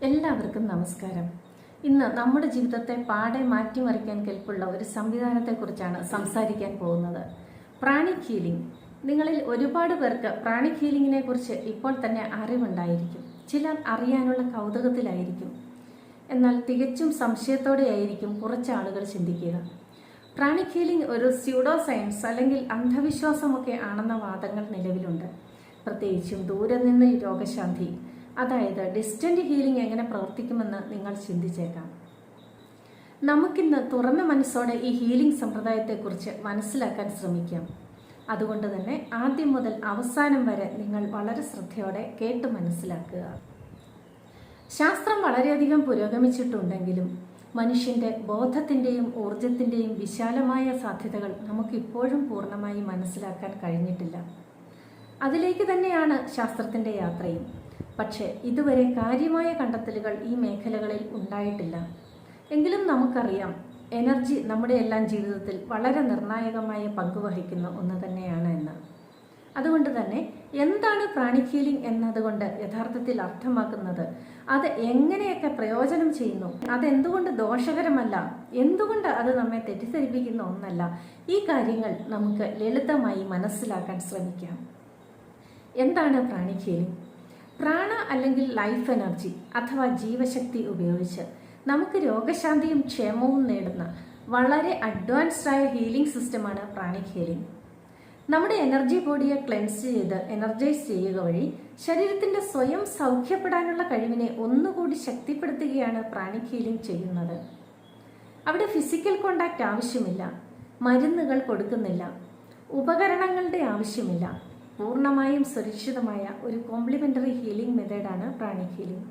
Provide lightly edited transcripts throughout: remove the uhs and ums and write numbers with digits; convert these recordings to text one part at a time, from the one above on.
എല്ലാവർക്കും നമസ്കാരം. ഇന്ന് നമ്മുടെ ജീവിതത്തെ പാടെ മാറ്റിമറിക്കാൻ കെൽപ്പുള്ള ഒരു സംവിധാനത്തെക്കുറിച്ചാണ് സംസാരിക്കാൻ പോകുന്നത്. Pranic healing. നിങ്ങളിൽ ഒരുപാട് പേർക്ക് പ്രാണിക് ഹീലിംഗിനെ കുറിച്ച് ഇപ്പോൾ തന്നെ അറിവുണ്ടായിരിക്കും. ചിലർ അറിയാനുള്ള കൗതുകത്തിലായിരിക്കും. എന്നാൽ തികച്ചും സംശയത്തോടെയായിരിക്കും കുറച്ച് ആളുകൾ ചിന്തിക്കുക. പ്രാണിക് ഹീലിംഗ് ഒരു സ്യൂഡോ സയൻസ് അല്ലെങ്കിൽ അന്ധവിശ്വാസമൊക്കെ ആണെന്ന വാദങ്ങൾ നിലവിലുണ്ട്. പ്രത്യേകിച്ചും ദൂരെ നിന്ന് രോഗശാന്തി, അതായത് ഡിസ്റ്റന്റ് ഹീലിംഗ് എങ്ങനെ പ്രവർത്തിക്കുമെന്ന് നിങ്ങൾ ചിന്തിച്ചേക്കാം. നമുക്കിന്ന് തുറന്ന മനസ്സോടെ ഈ ഹീലിംഗ് സമ്പ്രദായത്തെക്കുറിച്ച് മനസ്സിലാക്കാൻ ശ്രമിക്കാം. അതുകൊണ്ട് തന്നെ ആദ്യം മുതൽ അവസാനം വരെ നിങ്ങൾ വളരെ ശ്രദ്ധയോടെ കേട്ട് മനസ്സിലാക്കുക. ശാസ്ത്രം വളരെയധികം പുരോഗമിച്ചിട്ടുണ്ടെങ്കിലും മനുഷ്യന്റെ ബോധത്തിന്റെയും ഊർജത്തിന്റെയും വിശാലമായ സാധ്യതകൾ നമുക്കിപ്പോഴും പൂർണ്ണമായി മനസ്സിലാക്കാൻ കഴിഞ്ഞിട്ടില്ല. അതിലേക്ക് തന്നെയാണ് ശാസ്ത്രത്തിന്റെ യാത്രയും. പക്ഷേ ഇതുവരെ കാര്യമായ കണ്ടെത്തലുകൾ ഈ മേഖലകളിൽ ഉണ്ടായിട്ടില്ല. എങ്കിലും നമുക്കറിയാം, എനർജി നമ്മുടെ എല്ലാം ജീവിതത്തിൽ വളരെ നിർണായകമായ പങ്കുവഹിക്കുന്ന ഒന്ന് തന്നെയാണ് എന്ന്. അതുകൊണ്ട് തന്നെ എന്താണ് പ്രാണിക് ഹീലിംഗ് എന്നതുകൊണ്ട് യഥാർത്ഥത്തിൽ അർത്ഥമാക്കുന്നത്, അത് എങ്ങനെയൊക്കെ പ്രയോജനം ചെയ്യുന്നു, അതെന്തുകൊണ്ട് ദോഷകരമല്ല, എന്തുകൊണ്ട് അത് നമ്മെ തെറ്റിദ്ധരിപ്പിക്കുന്ന ഒന്നല്ല, ഈ കാര്യങ്ങൾ നമുക്ക് ലളിതമായി മനസ്സിലാക്കാൻ ശ്രമിക്കാം. എന്താണ് പ്രാണിക് ഹീലിംഗ്? പ്രാണ അല്ലെങ്കിൽ ലൈഫ് എനർജി അഥവാ ജീവശക്തി ഉപയോഗിച്ച് നമുക്ക് രോഗശാന്തിയും ക്ഷേമവും നേടുന്ന വളരെ അഡ്വാൻസ്ഡ് ആയ ഹീലിംഗ് സിസ്റ്റമാണ് പ്രാണിക് ഹീലിംഗ്. നമ്മുടെ എനർജി ബോഡിയെ ക്ലെൻസ് ചെയ്ത് എനർജൈസ് ചെയ്യുക വഴി ശരീരത്തിന്റെ സ്വയം സൗഖ്യപ്പെടാനുള്ള കഴിവിനെ ഒന്നുകൂടി ശക്തിപ്പെടുത്തുകയാണ് പ്രാണിക് ഹീലിംഗ് ചെയ്യുന്നത്. അവിടെ ഫിസിക്കൽ കോണ്ടാക്ട് ആവശ്യമില്ല, മരുന്നുകൾ കൊടുക്കുന്നില്ല, ഉപകരണങ്ങളുടെ ആവശ്യമില്ല. പൂർണ്ണമായും സുരക്ഷിതമായ ഒരു കോംപ്ലിമെന്ററി ഹീലിംഗ് മെത്തേഡാണ് പ്രാണിക് ഹീലിംഗ്.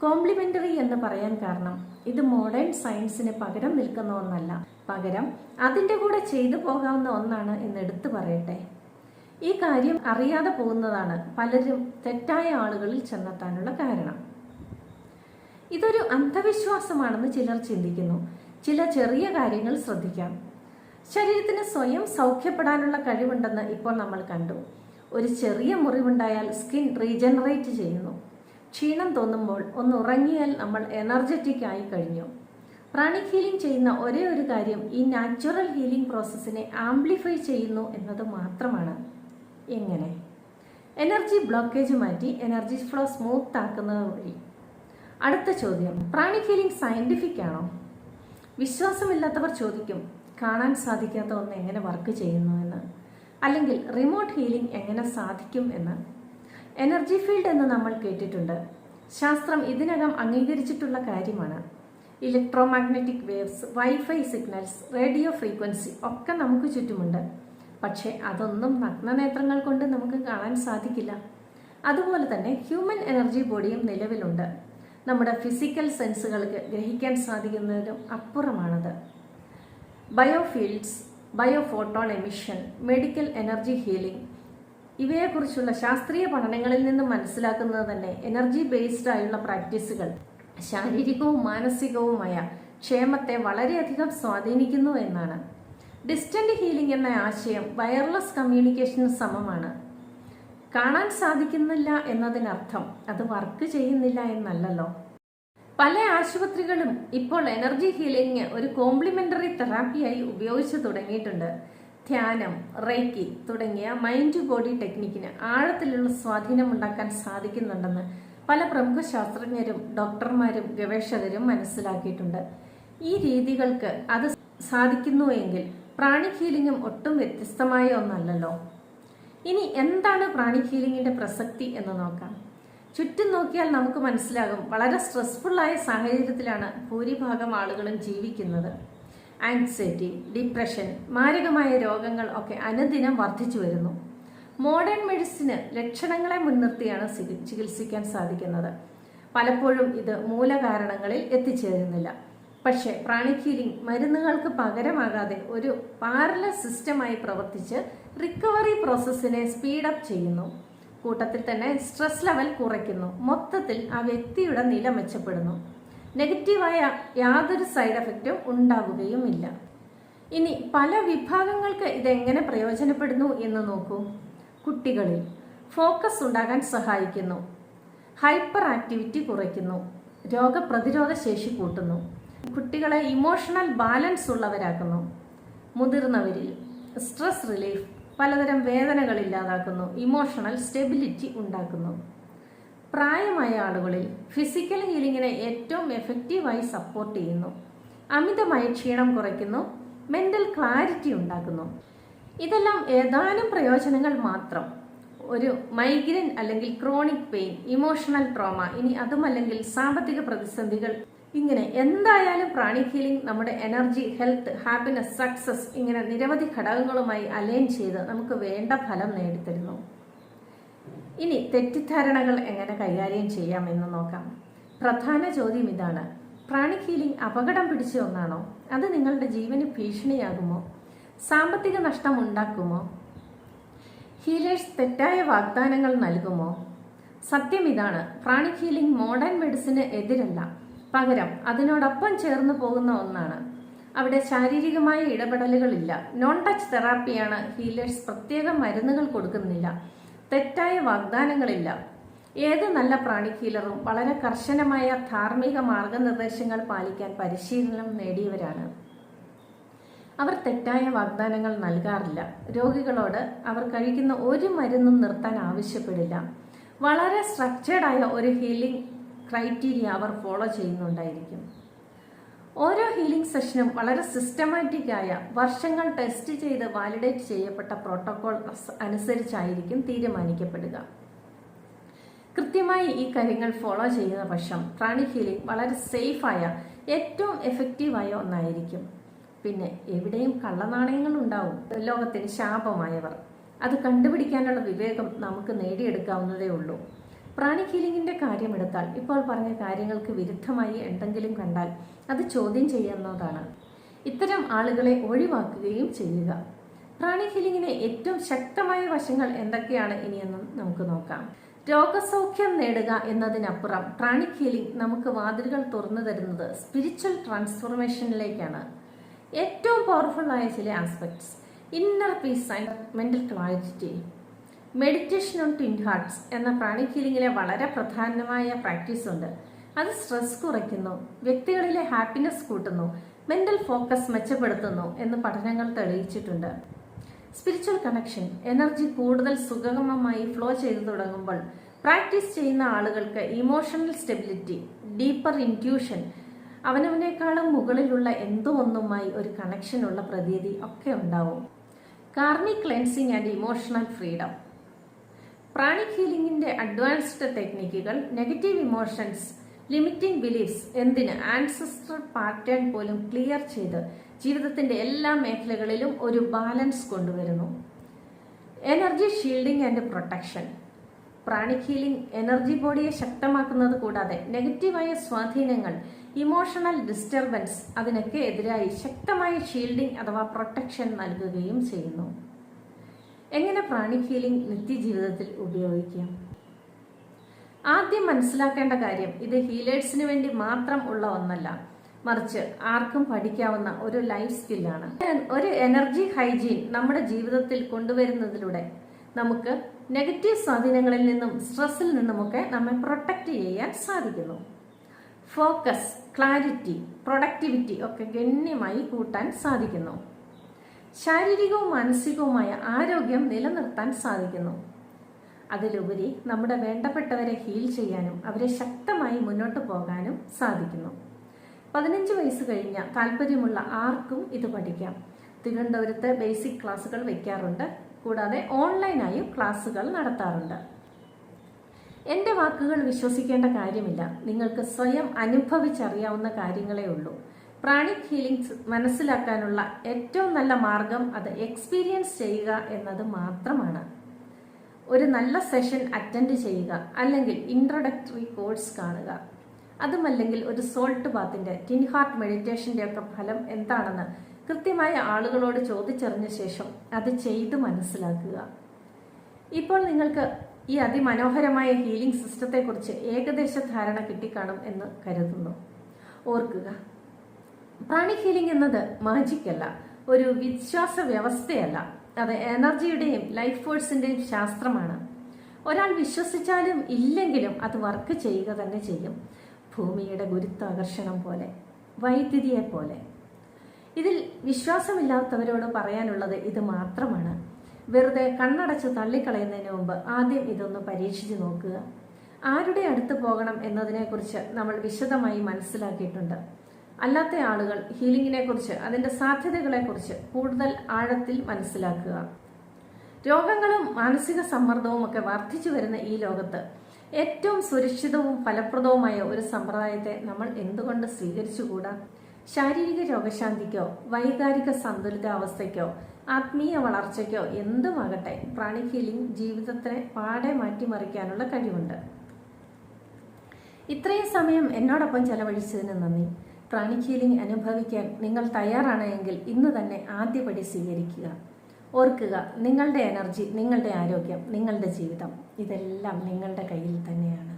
കോംപ്ലിമെന്ററി എന്ന് പറയാൻ കാരണം ഇത് മോഡേൺ സയൻസിന് പകരം നിൽക്കുന്ന ഒന്നല്ല, പകരം അതിൻ്റെ കൂടെ ചെയ്തു പോകാവുന്ന ഒന്നാണ് എന്ന് എടുത്തു പറയട്ടെ. ഈ കാര്യം അറിയാതെ പോകുന്നതാണ് പലരും തെറ്റായ ആളുകളിൽ ചെന്നെത്താനുള്ള കാരണം. ഇതൊരു അന്ധവിശ്വാസമാണെന്ന് ചിലർ ചിന്തിക്കുന്നു. ചില ചെറിയ കാര്യങ്ങൾ ശ്രദ്ധിക്കാം. ശരീരത്തിന് സ്വയം സൗഖ്യപ്പെടാനുള്ള കഴിവുണ്ടെന്ന് ഇപ്പോൾ നമ്മൾ കണ്ടു. ഒരു ചെറിയ മുറിവുണ്ടായാൽ സ്കിൻ റീജനറേറ്റ് ചെയ്യുന്നു. ക്ഷീണം തോന്നുമ്പോൾ ഒന്ന് ഉറങ്ങിയാൽ നമ്മൾ എനർജറ്റിക് ആയി കഴിഞ്ഞു. പ്രാണിക് ഹീലിംഗ് ചെയ്യുന്ന ഒരേ ഒരു കാര്യം ഈ നാച്ചുറൽ ഹീലിംഗ് പ്രോസസ്സിനെ ആംപ്ലിഫൈ ചെയ്യുന്നു എന്നത് മാത്രമാണ്. എങ്ങനെ? എനർജി ബ്ലോക്കേജ് മാറ്റി എനർജി ഫ്ലോ സ്മൂത്ത് ആക്കുന്നത് വഴി. അടുത്ത ചോദ്യം, പ്രാണിക് ഹീലിംഗ് സയന്റിഫിക് ആണോ? വിശ്വാസമില്ലാത്തവർ ചോദിക്കും, കാണാൻ സാധിക്കാത്ത ഒന്ന് എങ്ങനെ വർക്ക് ചെയ്യുന്നു എന്ന്, അല്ലെങ്കിൽ റിമോട്ട് ഹീലിംഗ് എങ്ങനെ സാധിക്കും എന്ന്. എനർജി ഫീൽഡ് എന്ന് നമ്മൾ കേട്ടിട്ടുണ്ട്. ശാസ്ത്രം ഇതിനകം അംഗീകരിച്ചിട്ടുള്ള കാര്യമാണ്. Electromagnetic waves, wifi signals, radio frequency ഒക്കെ നമുക്ക് ചുറ്റുമുണ്ട്. പക്ഷേ അതൊന്നും നഗ്നനേത്രങ്ങൾ കൊണ്ട് നമുക്ക് കാണാൻ സാധിക്കില്ല. അതുപോലെ തന്നെ ഹ്യൂമൻ എനർജി ബോഡിയും നിലവിലുണ്ട്. നമ്മുടെ ഫിസിക്കൽ സെൻസുകൾക്ക് ഗ്രഹിക്കാൻ സാധിക്കുന്നതിനും അപ്പുറമാണത്. ബയോഫീൽഡ്സ്, ബയോഫോട്ടോൺ എമിഷൻ, മെഡിക്കൽ എനർജി ഹീലിംഗ് ഇവയെക്കുറിച്ചുള്ള ശാസ്ത്രീയ പഠനങ്ങളിൽ നിന്നും മനസ്സിലാക്കുന്നത് തന്നെ എനർജി ബേസ്ഡ് ആയുള്ള പ്രാക്ടീസുകൾ ശാരീരികവും മാനസികവുമായ ക്ഷേമത്തെ വളരെയധികം സ്വാധീനിക്കുന്നു എന്നാണ്. ഡിസ്റ്റന്റ് ഹീലിംഗ് എന്ന ആശയം വയർലെസ് കമ്മ്യൂണിക്കേഷന് സമമാണ്. കാണാൻ സാധിക്കുന്നില്ല എന്നതിനർത്ഥം അത് വർക്ക് ചെയ്യുന്നില്ല എന്നല്ലല്ലോ. പല ആശുപത്രികളും ഇപ്പോൾ എനർജി ഹീലിംഗ് ഒരു കോംപ്ലിമെന്ററി തെറാപ്പിയായി ഉപയോഗിച്ചു തുടങ്ങിയിട്ടുണ്ട്. ധ്യാനം, റേക്കി തുടങ്ങിയ മൈൻഡ് ടു ബോഡി ടെക്നിക്കിന് ആഴത്തിലുള്ള സ്വാധീനം ഉണ്ടാക്കാൻ സാധിക്കുന്നുണ്ടെന്ന് പല പ്രമുഖ ശാസ്ത്രജ്ഞരും ഡോക്ടർമാരും ഗവേഷകരും മനസ്സിലാക്കിയിട്ടുണ്ട്. ഈ രീതികൾക്ക് അത് സാധിക്കുന്നുവെങ്കിൽ പ്രാണിക് ഹീലിംഗും ഒട്ടും വ്യത്യസ്തമായ ഒന്നല്ലല്ലോ. ഇനി എന്താണ് പ്രാണിക് ഹീലിംഗിന്റെ പ്രസക്തി എന്ന് നോക്കാം. ചുറ്റും നോക്കിയാൽ നമുക്ക് മനസ്സിലാകും, വളരെ സ്ട്രെസ്ഫുള്ളായ സാഹചര്യത്തിലാണ് ഭൂരിഭാഗം ആളുകളും ജീവിക്കുന്നത്. ആങ്സൈറ്റി, ഡിപ്രഷൻ, മാരകമായ രോഗങ്ങൾ ഒക്കെ അനുദിനം വർദ്ധിച്ചു വരുന്നു. മോഡേൺ മെഡിസിന് ലക്ഷണങ്ങളെ മുൻനിർത്തിയാണ് ചികിത്സിക്കാൻ സാധിക്കുന്നത്. പലപ്പോഴും ഇത് മൂലകാരണങ്ങളിൽ എത്തിച്ചേരുന്നില്ല. പക്ഷേ പ്രാണിക് ഹീലിംഗ് മരുന്നുകൾക്ക് പകരമാകാതെ ഒരു പാരലൽ സിസ്റ്റമായി പ്രവർത്തിച്ച് റിക്കവറി പ്രോസസ്സിനെ സ്പീഡപ്പ് ചെയ്യുന്നു. കൂട്ടത്തിൽ തന്നെ സ്ട്രെസ് ലെവൽ കുറയ്ക്കുന്നു. മൊത്തത്തിൽ ആ വ്യക്തിയുടെ നില മെച്ചപ്പെടുന്നു. നെഗറ്റീവായ യാതൊരു സൈഡ് എഫക്റ്റും ഉണ്ടാവുകയുമില്ല. ഇനി പല വിഭാഗങ്ങൾക്ക് ഇതെങ്ങനെ പ്രയോജനപ്പെടുന്നു എന്ന് നോക്കൂ. കുട്ടികളിൽ ഫോക്കസ് ഉണ്ടാകാൻ സഹായിക്കുന്നു, ഹൈപ്പർ ആക്ടിവിറ്റി കുറയ്ക്കുന്നു, രോഗപ്രതിരോധ ശേഷി കൂട്ടുന്നു, കുട്ടികളെ ഇമോഷണൽ ബാലൻസ് ഉള്ളവരാക്കുന്നു, മുതിർന്നവരിൽ സ്ട്രെസ് റിലീഫ്, പലതരം വേദനകൾ ഇല്ലാതാക്കുന്നു, ഇമോഷണൽ സ്റ്റെബിലിറ്റി ഉണ്ടാക്കുന്നു. പ്രായമായ ആളുകളിൽ ഫിസിക്കൽ ഹീലിങ്ങിനെ ഏറ്റവും എഫക്റ്റീവായി സപ്പോർട്ട് ചെയ്യുന്നു, അമിതമായ ക്ഷീണം കുറയ്ക്കുന്നു, മെന്റൽ ക്ലാരിറ്റി ഉണ്ടാക്കുന്നു. ഇതെല്ലാം ഏതാനും പ്രയോജനങ്ങൾ മാത്രം. ഒരു മൈഗ്രെയിൻ അല്ലെങ്കിൽ ക്രോണിക് പെയിൻ, ഇമോഷണൽ ട്രോമ, ഇനി അതുമല്ലെങ്കിൽ സാമ്പത്തിക പ്രതിസന്ധികൾ, ഇങ്ങനെ എന്തായാലും പ്രാണിക് ഹീലിംഗ് നമ്മുടെ എനർജി, ഹെൽത്ത്, ഹാപ്പിനെസ്, സക്സസ് ഇങ്ങനെ നിരവധി ഘടകങ്ങളുമായി അലൈൻ ചെയ്ത് നമുക്ക് വേണ്ട ഫലം നേടിത്തരുന്നു. ഇനി തെറ്റിദ്ധാരണകൾ എങ്ങനെ കൈകാര്യം ചെയ്യാമെന്ന് നോക്കാം. പ്രധാന ചോദ്യം ഇതാണ്: പ്രാണിക് ഹീലിംഗ് അപകടം പിടിച്ച ഒന്നാണോ? അത് നിങ്ങളുടെ ജീവന് ഭീഷണിയാകുമോ? സാമ്പത്തിക നഷ്ടം ഉണ്ടാക്കുമോ? ഹീലേഴ്സ് തെറ്റായ വാഗ്ദാനങ്ങൾ നൽകുമോ? സത്യം ഇതാണ്: പ്രാണിക് ഹീലിംഗ് മോഡേൺ മെഡിസിന് എതിരല്ല, പകരം അതിനോടൊപ്പം ചേർന്ന് പോകുന്ന ഒന്നാണ്. അവിടെ ശാരീരികമായ ഇടപെടലുകളില്ല, നോൺ ടച്ച് തെറാപ്പിയാണ്. ഹീലേഴ്സ് പ്രത്യേക മരുന്നുകൾ കൊടുക്കുന്നില്ല, തെറ്റായ വാഗ്ദാനങ്ങളില്ല. ഏത് നല്ല പ്രാണിക് ഹീലറും വളരെ കർശനമായ ധാർമ്മിക മാർഗനിർദ്ദേശങ്ങൾ പാലിക്കാൻ പരിശീലനം നേടിയവരാണ്. അവർ തെറ്റായ വാഗ്ദാനങ്ങൾ നൽകാറില്ല. രോഗികളോട് അവർ കഴിക്കുന്ന ഒരു മരുന്നും നിർത്താൻ ആവശ്യപ്പെടില്ല. വളരെ സ്ട്രക്ചേർഡായ ഒരു ഹീലിംഗ് ക്രൈറ്റീരിയ അവർ ഫോളോ ചെയ്യുന്നുണ്ടായിരിക്കും. ഓരോ ഹീലിംഗ് സെഷനും വളരെ സിസ്റ്റമാറ്റിക് ആയ, വർഷങ്ങൾ ടെസ്റ്റ് ചെയ്ത് വാലിഡേറ്റ് ചെയ്യപ്പെട്ട പ്രോട്ടോകോൾ അനുസരിച്ചായിരിക്കും തീരുമാനിക്കപ്പെടുക. കൃത്യമായി ഈ കാര്യങ്ങൾ ഫോളോ ചെയ്യുന്ന പക്ഷം പ്രാണിക് ഹീലിംഗ് വളരെ സേഫായ, ഏറ്റവും എഫക്റ്റീവായ ഒന്നായിരിക്കും. പിന്നെ എവിടെയും കള്ളനാണയങ്ങൾ ഉണ്ടാവും. ലോകത്തിന് ശാപമായവർ, അത് കണ്ടുപിടിക്കാനുള്ള വിവേകം നമുക്ക് നേടിയെടുക്കാവുന്നതേ ഉള്ളൂ. പ്രാണിക് ഹീലിംഗിന്റെ കാര്യമെടുത്താൽ ഇപ്പോൾ പറഞ്ഞ കാര്യങ്ങൾക്ക് വിരുദ്ധമായി എന്തെങ്കിലും കണ്ടാൽ അത് ചോദ്യം ചെയ്യുന്നതാണ്. ഇത്തരം ആളുകളെ ഒഴിവാക്കുകയും ചെയ്യുക. പ്രാണിക് ഹീലിംഗിന്റെ ഏറ്റവും ശക്തമായ വശങ്ങൾ എന്തൊക്കെയാണ് ഇനിയെന്നും നമുക്ക് നോക്കാം. രോഗസൗഖ്യം നേടുക എന്നതിനപ്പുറം പ്രാണിക് ഹീലിംഗ് നമുക്ക് വാതിലുകൾ തുറന്നു തരുന്നത് സ്പിരിച്വൽ ട്രാൻസ്ഫോർമേഷനിലേക്കാണ്. ഏറ്റവും പവർഫുൾ ആയ ചില aspects: inner peace and mental clarity. Meditation on twin hearts എന്ന പ്രാണിക് ഹീലിംഗിലെ വളരെ പ്രധാനമായ പ്രാക്ടീസ് ഉണ്ട്. അത് സ്ട്രെസ് കുറയ്ക്കുന്നു, വ്യക്തികളിലെ ഹാപ്പിനെസ് കൂട്ടുന്നു, മെന്റൽ ഫോക്കസ് മെച്ചപ്പെടുത്തുന്നു എന്ന് പഠനങ്ങൾ തെളിയിച്ചിട്ടുണ്ട്. സ്പിരിച്വൽ കണക്ഷൻ, എനർജി കൂടുതൽ സുഗമമായി ഫ്ലോ ചെയ്തു തുടങ്ങുമ്പോൾ പ്രാക്ടീസ് ചെയ്യുന്ന ആളുകൾക്ക് ഇമോഷണൽ സ്റ്റെബിലിറ്റി, ഡീപ്പർ ഇൻറ്റ്യൂഷൻ, അവനവനേക്കാളും മുകളിലുള്ള എന്തോ ഒന്നുമായി ഒരു കണക്ഷനുള്ള പ്രതീതി ഒക്കെ ഉണ്ടാവും. Karmic cleansing and emotional freedom. Pranic ഹീലിംഗിന്റെ അഡ്വാൻസ്ഡ് ടെക്നിക്കുകൾ നെഗറ്റീവ് ഇമോഷൻസ്, ലിമിറ്റിംഗ് ബിലീഫ്സ്, എന്തിന് ആൻസെസ്ട്രൽ പാറ്റേൺ പോലും ക്ലിയർ ചെയ്ത് ജീവിതത്തിന്റെ എല്ലാ മേഖലകളിലും ഒരു ബാലൻസ് കൊണ്ടുവരുന്നു. Energy shielding and protection. Pranic healing energy ബോഡിയെ ശക്തമാക്കുന്നത് കൂടാതെ നെഗറ്റീവായ സ്വാധീനങ്ങൾ, ഇമോഷണൽ ഡിസ്റ്റർബൻസ്, അതിനൊക്കെ എതിരായി ശക്തമായ ഷീൽഡിംഗ് അഥവാ പ്രൊട്ടക്ഷൻ നൽകുകയും ചെയ്യുന്നു. എങ്ങനെ പ്രാണിക് ഹീലിംഗ് നിത്യജീവിതത്തിൽ ഉപയോഗിക്കാം? ആദ്യം മനസ്സിലാക്കേണ്ട കാര്യം, ഇത് ഹീലേഴ്സിന് വേണ്ടി മാത്രം ഉള്ള ഒന്നല്ല, മറിച്ച് ആർക്കും പഠിക്കാവുന്ന ഒരു ലൈഫ് സ്കില്ലാണ്. ഒരു എനർജി ഹൈജീൻ നമ്മുടെ ജീവിതത്തിൽ കൊണ്ടുവരുന്നതിലൂടെ നമുക്ക് നെഗറ്റീവ് സ്വാധീനങ്ങളിൽ നിന്നും സ്ട്രെസ്സിൽ നിന്നുമൊക്കെ നമ്മെ പ്രൊട്ടക്റ്റ് ചെയ്യാൻ സാധിക്കുന്നു. ഫോക്കസ്, ക്ലാരിറ്റി, പ്രൊഡക്ടിവിറ്റി ഒക്കെ ഗണ്യമായി കൂട്ടാൻ സാധിക്കുന്നു. ശാരീരികവും മാനസികവുമായ ആരോഗ്യം നിലനിർത്താൻ സാധിക്കുന്നു. അതിലുപരി നമ്മുടെ വേണ്ടപ്പെട്ടവരെ ഹീൽ ചെയ്യാനും അവരെ ശക്തമായി മുന്നോട്ട് പോകാനും സാധിക്കുന്നു. 15 വയസ്സ് കഴിഞ്ഞ താല്പര്യമുള്ള ആർക്കും ഇത് പഠിക്കാം. തിരുവനന്തപുരത്ത് ബേസിക് ക്ലാസുകൾ വയ്ക്കാറുണ്ട്, കൂടാതെ ഓൺലൈനായും ക്ലാസുകൾ നടത്താറുണ്ട്. എൻ്റെ വാക്കുകൾ വിശ്വസിക്കേണ്ട കാര്യമില്ല, നിങ്ങൾക്ക് സ്വയം അനുഭവിച്ചറിയാവുന്ന കാര്യങ്ങളേ ഉള്ളൂ. പ്രാണിക് ഹീലിംഗ് മനസ്സിലാക്കാനുള്ള ഏറ്റവും നല്ല മാർഗം അത് എക്സ്പീരിയൻസ് ചെയ്യുക എന്നത് മാത്രമാണ്. ഒരു നല്ല സെഷൻ അറ്റൻഡ് ചെയ്യുക, അല്ലെങ്കിൽ ഇൻട്രൊഡക്ടറി കോഴ്സ് കാണുക. അതുമല്ലെങ്കിൽ ഒരു സോൾട്ട് ബാത്തിന്റെ, ട്വിൻ ഹാർട്ട് മെഡിറ്റേഷന്റെ ഒക്കെ ഫലം എന്താണെന്ന് കൃത്യമായ ആളുകളോട് ചോദിച്ചറിഞ്ഞ ശേഷം അത് ചെയ്ത് മനസ്സിലാക്കുക. ഇപ്പോൾ നിങ്ങൾക്ക് ഈ അതിമനോഹരമായ ഹീലിംഗ് സിസ്റ്റത്തെക്കുറിച്ച് ഏകദേശ ധാരണ കിട്ടിക്കാണും എന്ന് കരുതുന്നു. ഓർക്കുക, പ്രാണിക് ഹീലിംഗ് എന്നത് മാജിക് അല്ല, ഒരു വിശ്വാസ വ്യവസ്ഥയല്ല. അത് എനർജിയുടെയും ലൈഫ് ഫോഴ്സിന്റെയും ശാസ്ത്രമാണ്. ഒരാൾ വിശ്വസിച്ചാലും ഇല്ലെങ്കിലും അത് വർക്ക് ചെയ്യുക തന്നെ ചെയ്യും. ഭൂമിയുടെ ഗുരുത്വാകർഷണം പോലെ, വൈദ്യുതിയെ പോലെ. ഇതിൽ വിശ്വാസമില്ലാത്തവരോട് പറയാനുള്ളത് ഇത് മാത്രമാണ്. വെറുതെ കണ്ണടച്ച് തള്ളിക്കളയുന്നതിന് മുമ്പ് ആദ്യം ഇതൊന്ന് പരീക്ഷിച്ച് നോക്കുക. ആരുടെ അടുത്ത് പോകണം എന്നതിനെക്കുറിച്ച് നമ്മൾ വിശദമായി മനസ്സിലാക്കിയിട്ടുണ്ട്. അല്ലാത്ത ആളുകൾ ഹീലിംഗിനെ കുറിച്ച്, അതിന്റെ സാധ്യതകളെക്കുറിച്ച് കൂടുതൽ ആഴത്തിൽ മനസ്സിലാക്കുക. രോഗങ്ങളും മാനസിക സമ്മർദ്ദവും ഒക്കെ വർദ്ധിച്ചു വരുന്ന ഈ ലോകത്ത് ഏറ്റവും സുരക്ഷിതവും ഫലപ്രദവുമായ ഒരു സമ്പ്രദായത്തെ നമ്മൾ എന്തുകൊണ്ട് സ്വീകരിച്ചുകൂടാ? ശാരീരിക രോഗശാന്തിക്കോ വൈകാരിക സന്തുലിതാവസ്ഥയ്ക്കോ ആത്മീയ വളർച്ചയ്ക്കോ എന്തുമാകട്ടെ, പ്രാണിക് ഹീലിംഗ് ജീവിതത്തിനെ പാടെ മാറ്റിമറിക്കാനുള്ള കഴിവുണ്ട്. ഇത്രയും സമയം എന്നോടൊപ്പം ചെലവഴിച്ചതിന് നന്ദി. പ്രാണിക് ഹീലിംഗ് അനുഭവിക്കാൻ നിങ്ങൾ തയ്യാറാണ് എങ്കിൽ ഇന്ന് തന്നെ ആദ്യപടി സ്വീകരിക്കുക. ഓർക്കുക, നിങ്ങളുടെ എനർജി, നിങ്ങളുടെ ആരോഗ്യം, നിങ്ങളുടെ ജീവിതം ഇതെല്ലാം നിങ്ങളുടെ കയ്യിൽ തന്നെയാണ്.